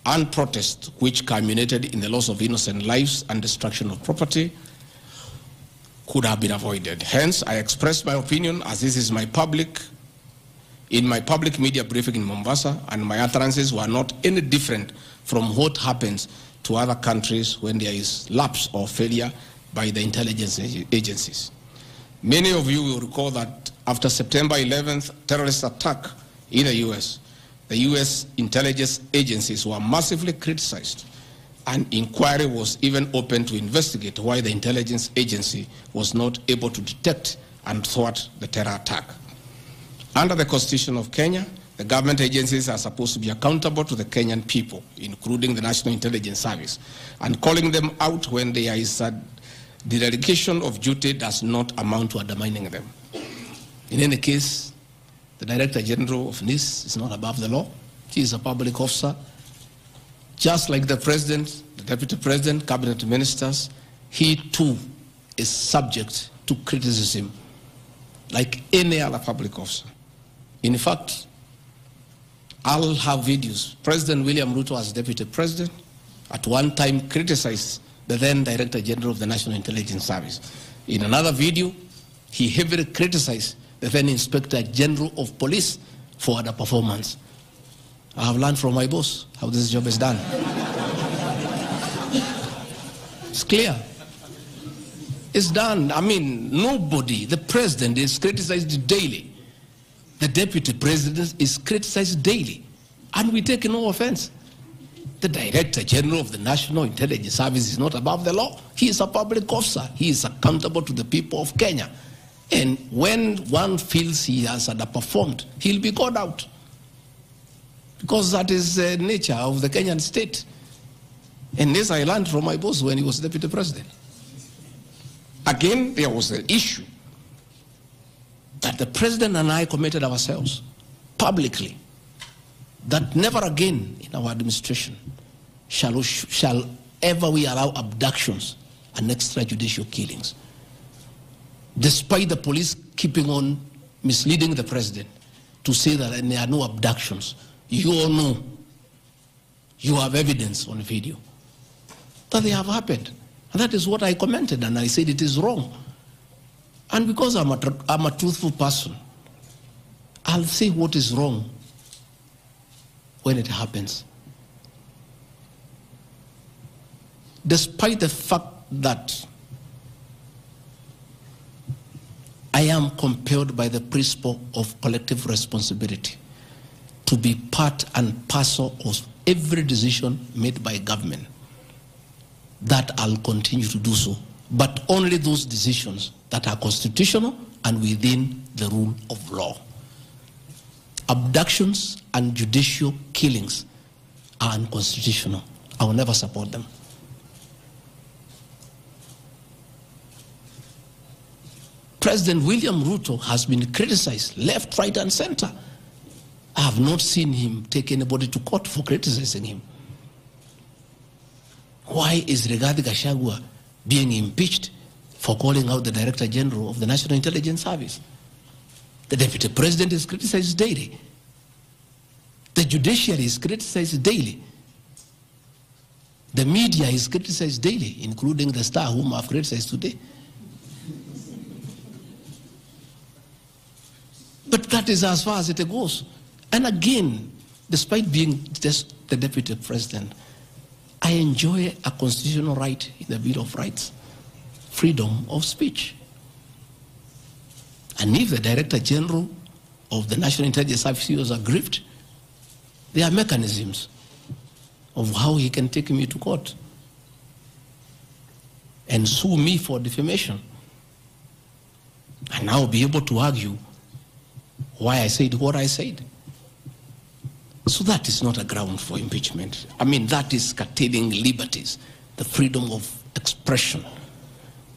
and protest which culminated in the loss of innocent lives and destruction of property could have been avoided. Hence, I expressed my opinion, as this is in my public media briefing in Mombasa, and my utterances were not any different from what happens to other countries when there is lapse or failure by the intelligence agencies. Many of you will recall that after September 11th terrorist attack in the US, the US intelligence agencies were massively criticized. An inquiry was even opened to investigate why the intelligence agency was not able to detect and thwart the terror attack. Under the Constitution of Kenya, the government agencies are supposed to be accountable to the Kenyan people, including the National Intelligence Service, and calling them out when there is a dereliction of duty does not amount to undermining them. In any case, the Director General of NIS is not above the law. He is a public officer. Just like the President, the Deputy President, Cabinet Ministers, he too is subject to criticism like any other public officer. In fact, I'll have videos. President William Ruto, as Deputy President, at one time criticized the then Director General of the National Intelligence Service. In another video, he heavily criticized the then Inspector General of Police for the performance. I have learned from my boss how this job is done. It's clear. It's done. I mean, nobody, the President is criticized daily. The Deputy President is criticized daily. And we take no offense. The Director General of the National Intelligence Service is not above the law. He is a public officer. He is accountable to the people of Kenya. And when one feels he has underperformed, he'll be called out. Because that is the nature of the Kenyan state. And this I learned from my boss when he was Deputy President. Again, there was the issue that the President and I committed ourselves publicly that never again in our administration shall ever we allow abductions and extrajudicial killings. Despite the police keeping on misleading the President to say that there are no abductions, you all know, you have evidence on video that they have happened. And that is what I commented, and I said it is wrong. And because I'm a truthful person, I'll say what is wrong when it happens. Despite the fact that I am compelled by the principle of collective responsibility to be part and parcel of every decision made by government, that I'll continue to do so, but only those decisions that are constitutional and within the rule of law. Abductions and judicial killings are unconstitutional. I will never support them. President William Ruto has been criticized left, right, and center. I have not seen him take anybody to court for criticizing him. Why is Rigathi Gachagua being impeached for calling out the Director General of the National Intelligence Service? The Deputy President is criticized daily. The judiciary is criticized daily. The media is criticized daily, including the Star, whom I have criticized today. But that is as far as it goes. And again, despite being just the Deputy President, I enjoy a constitutional right in the Bill of Rights, freedom of speech. And if the Director General of the National Intelligence Service was aggrieved, there are mechanisms of how he can take me to court and sue me for defamation. And I'll be able to argue why I said what I said. So that is not a ground for impeachment. I mean, that is curtailing liberties, the freedom of expression,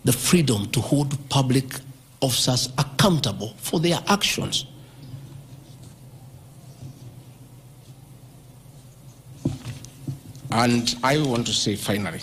the freedom to hold public officers accountable for their actions. And I want to say finally,